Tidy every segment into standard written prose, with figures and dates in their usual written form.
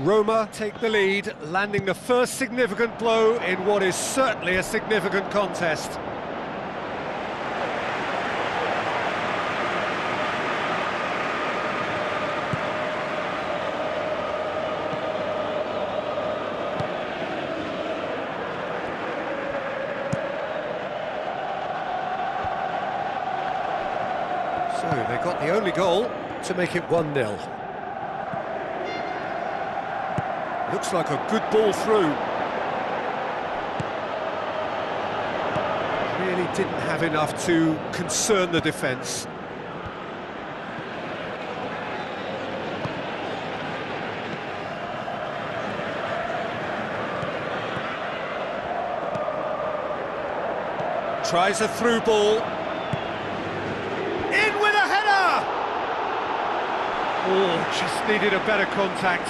Roma take the lead, landing the first significant blow in what is certainly a significant contest. So they got the only goal to make it 1-0. Looks like a good ball through. Really didn't have enough to concern the defence. Tries a through ball. In with a header! Oh, just needed a better contact.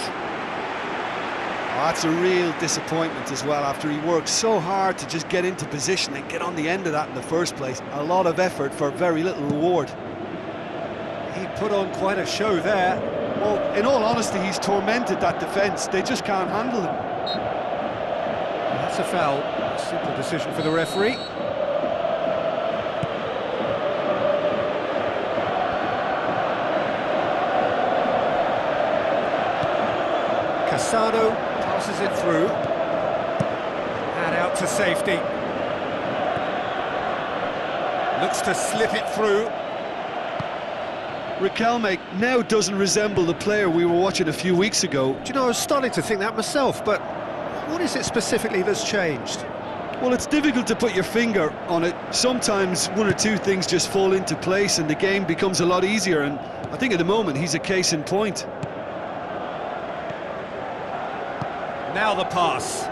Oh, that's a real disappointment as well, after he worked so hard to just get into position and get on the end of that in the first place. A lot of effort for very little reward. He put on quite a show there. Well, in all honesty, he's tormented that defence. They just can't handle him. That's a foul. A simple decision for the referee. Cassano passes it through, and out to safety. Looks to slip it through. Riquelme now doesn't resemble the player we were watching a few weeks ago. Do you know, I was starting to think that myself, but what is it specifically that's changed? Well, it's difficult to put your finger on it. Sometimes one or two things just fall into place and the game becomes a lot easier, and I think at the moment he's a case in point. Now the pass.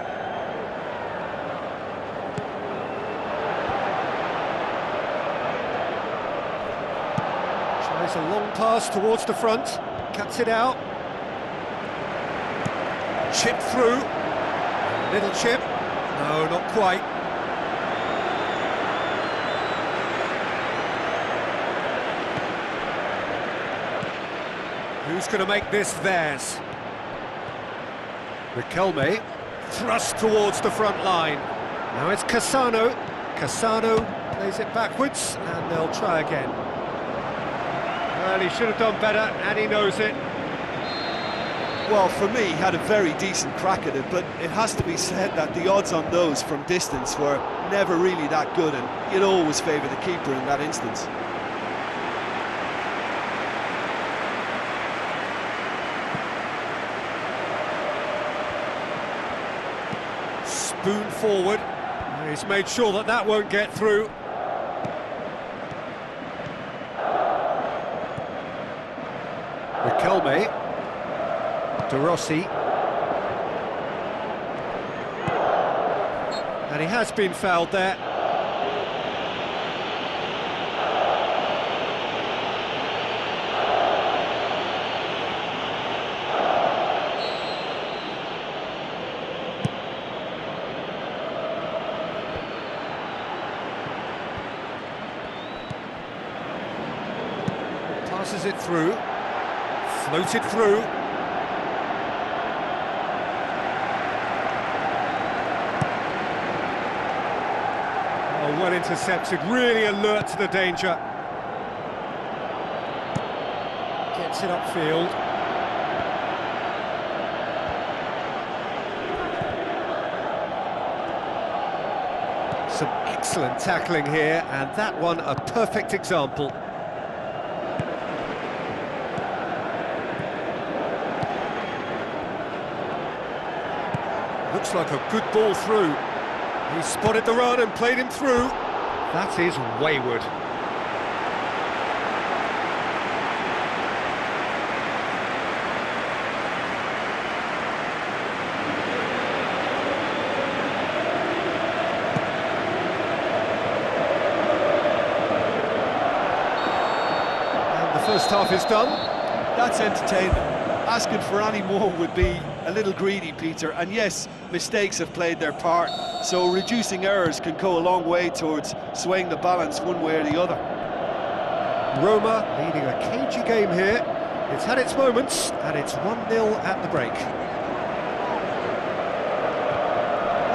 Tries a long pass towards the front, cuts it out. Chip through. Little chip. No, not quite. Who's going to make this theirs? Riquelme, thrust towards the front line. Now it's Cassano. Cassano plays it backwards, and they'll try again. Well, he should have done better, and he knows it. Well, for me, he had a very decent crack at it, but it has to be said that the odds on those from distance were never really that good, and you'd always favour the keeper in that instance. Spoon forward. He's made sure that that won't get through. Riquelme. De Rossi. And he has been fouled there. Passes it through, floated through. Oh, well intercepted, really alert to the danger. Gets it upfield. Some excellent tackling here, and that one a perfect example. Looks like a good ball through. He spotted the run and played him through. That is wayward. And the first half is done. That's entertaining. Asking for any more would be a little greedy, Peter, and yes, mistakes have played their part, so reducing errors can go a long way towards swaying the balance one way or the other. Roma leading a cagey game here. It's had its moments, and it's 1-0 at the break.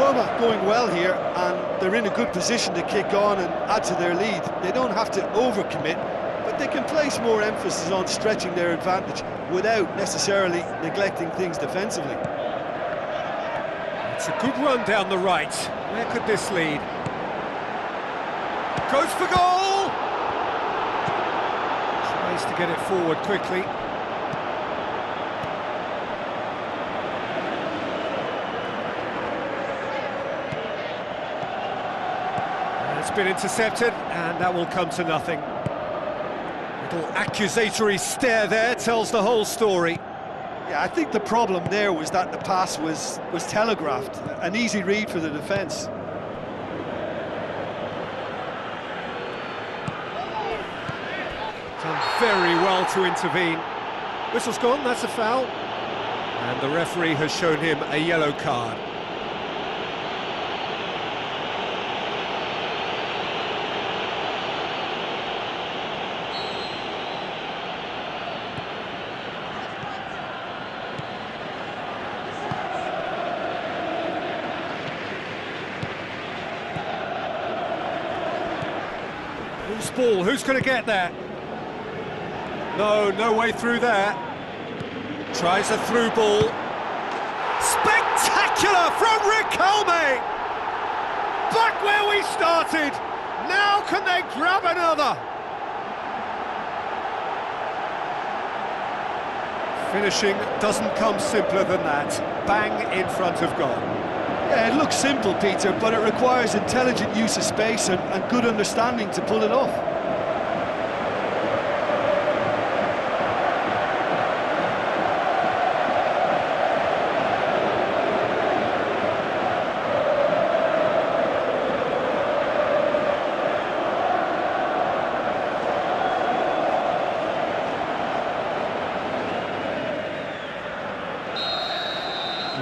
Roma going well here, and they're in a good position to kick on and add to their lead. They don't have to overcommit, but they can place more emphasis on stretching their advantage without necessarily neglecting things defensively. It's a good run down the right. Where could this lead? Goes for goal! Tries to get it forward quickly. It's been intercepted, and that will come to nothing. Little accusatory stare there tells the whole story. Yeah, I think the problem there was that the pass was telegraphed. An easy read for the defence. Done very well to intervene. Whistle's gone, that's a foul. And the referee has shown him a yellow card. Loose ball, who's going to get there? No way through there. Tries a through ball. Spectacular from Riquelme! Back where we started. Now can they grab another? Finishing doesn't come simpler than that. Bang in front of goal. Yeah, it looks simple, Peter, but it requires intelligent use of space and good understanding to pull it off.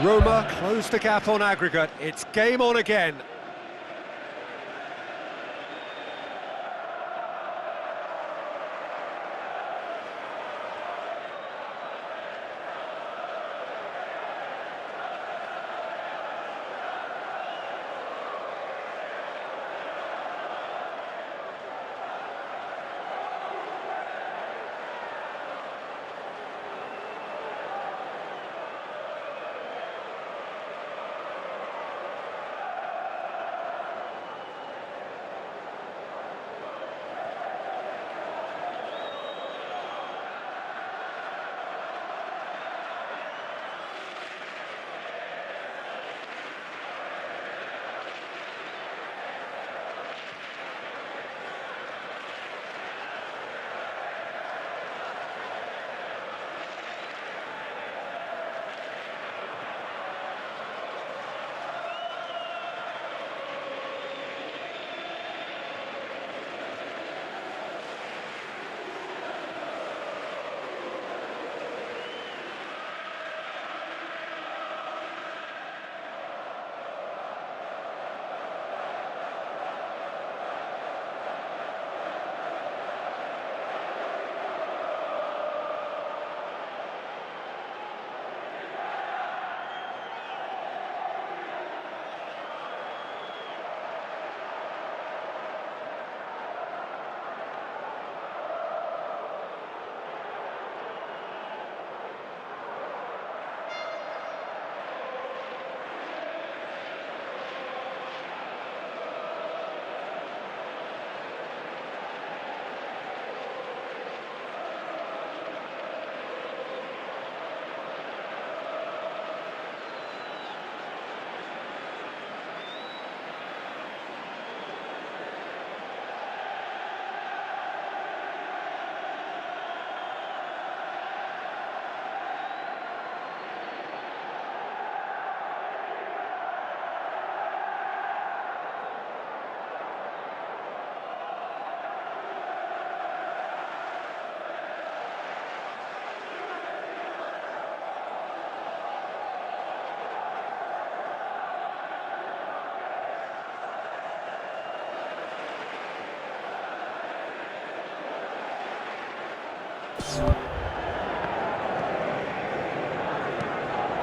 Roma closed the gap on aggregate. It's game on again.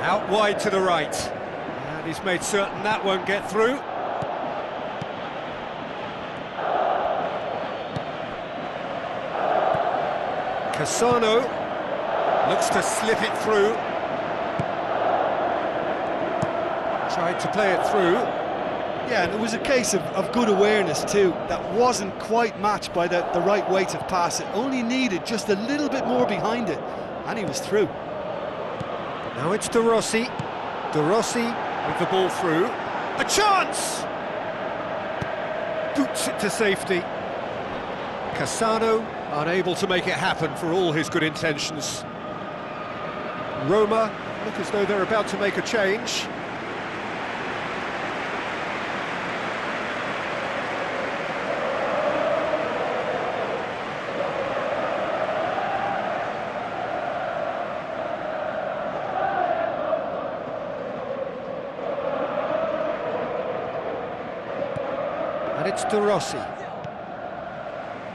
Out wide to the right. And he's made certain that won't get through. Cassano looks to slip it through. Tried to play it through. Yeah, and it was a case of good awareness too. That wasn't quite matched by the right weight of pass. It only needed just a little bit more behind it, and he was through. Now it's De Rossi. De Rossi with the ball through. A chance! Boots it to safety. Cassano unable to make it happen for all his good intentions. Roma look as though they're about to make a change. And it's De Rossi.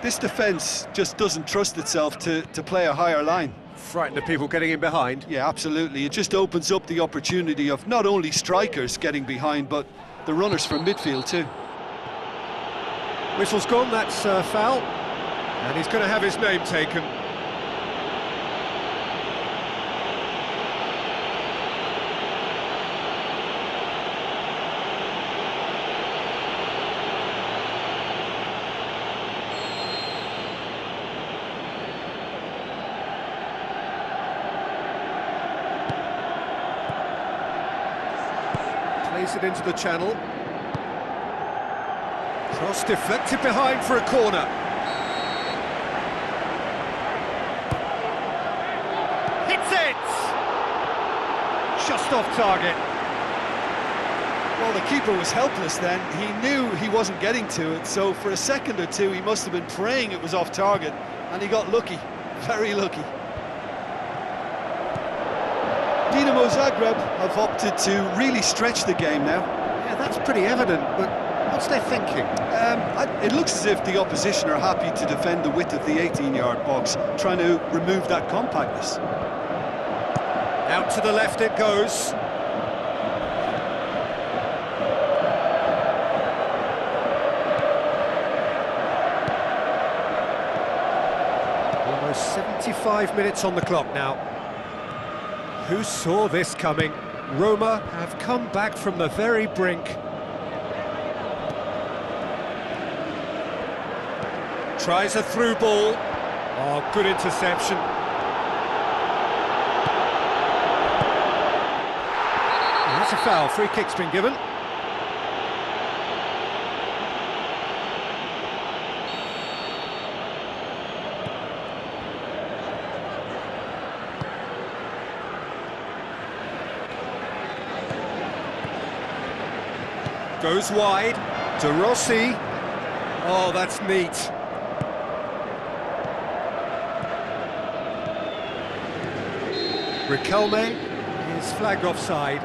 This defence just doesn't trust itself to play a higher line. Frightened of people getting in behind. Yeah, absolutely. It just opens up the opportunity of not only strikers getting behind, but the runners from midfield too. Whistle's gone, that's foul. And he's going to have his name taken. Plays it into the channel. Cross deflected behind for a corner. Hits it! Just off target. Well, the keeper was helpless then. He knew he wasn't getting to it, so for a second or two he must have been praying it was off target, and he got lucky, very lucky. Dinamo Zagreb have opted to really stretch the game now. Yeah, that's pretty evident, but what's their thinking? It looks as if the opposition are happy to defend the width of the 18-yard box, trying to remove that compactness. Out to the left it goes. Almost 75 minutes on the clock now. Who saw this coming? Roma have come back from the very brink. Tries a through ball. Oh, good interception. And that's a foul. Free kick's been given. Goes wide. De Rossi. Oh, that's neat. Riquelme is flagged offside.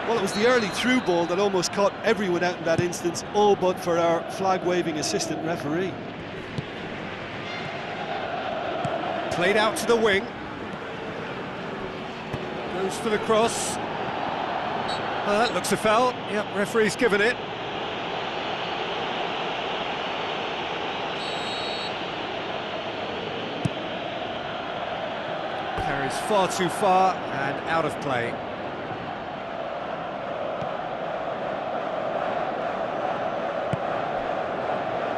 Well, it was the early through ball that almost caught everyone out in that instance, all but for our flag-waving assistant referee. Played out to the wing. Goes for the cross. That looks a foul. Yep, referee's given it. Carries far too far and out of play.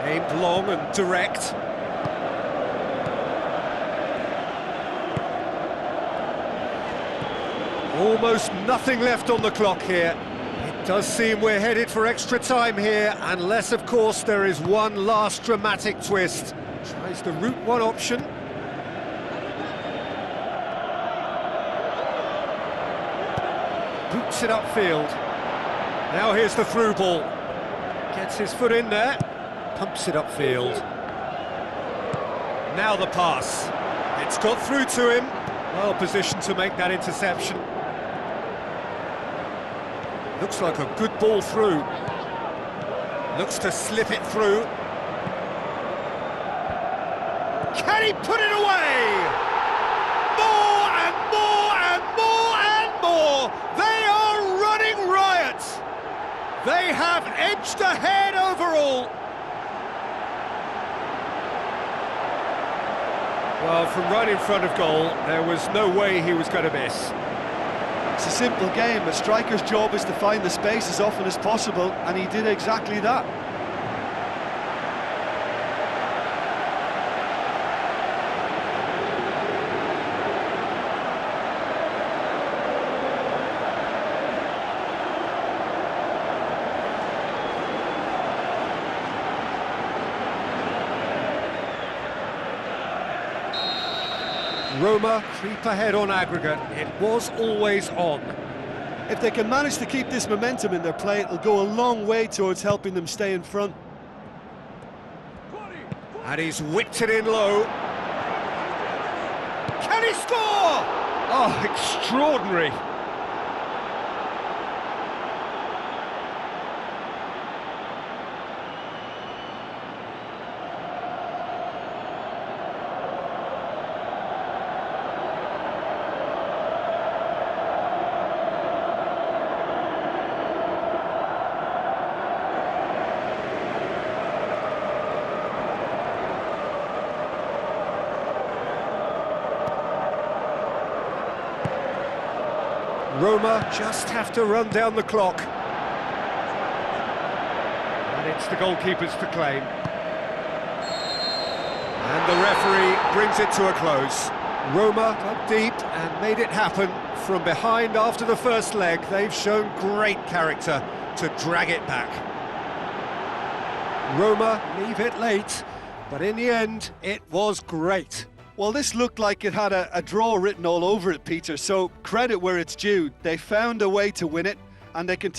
Aimed long and direct. Almost nothing left on the clock here. It does seem we're headed for extra time here, unless, of course, there is one last dramatic twist. Tries the route one option. Boots it upfield. Now here's the through ball. Gets his foot in there. Pumps it upfield. Now the pass. It's got through to him. Well positioned to make that interception. Looks like a good ball through. Looks to slip it through. Can he put it away? More and more and more and more! They are They have edged ahead overall. Well, from right in front of goal, there was no way he was going to miss. It's a simple game. A striker's job is to find the space as often as possible, and he did exactly that. Roma creep ahead on aggregate. It was always on. If they can manage to keep this momentum in their play, it'll go a long way towards helping them stay in front. And he's whipped it in low. Can he score? Oh, extraordinary. Roma just have to run down the clock. And it's the goalkeepers to claim. And the referee brings it to a close. Roma dug deep and made it happen from behind after the first leg. They've shown great character to drag it back. Roma leave it late, but in the end, it was great. Well, this looked like it had a draw written all over it, Peter, so credit where it's due. They found a way to win it, and they can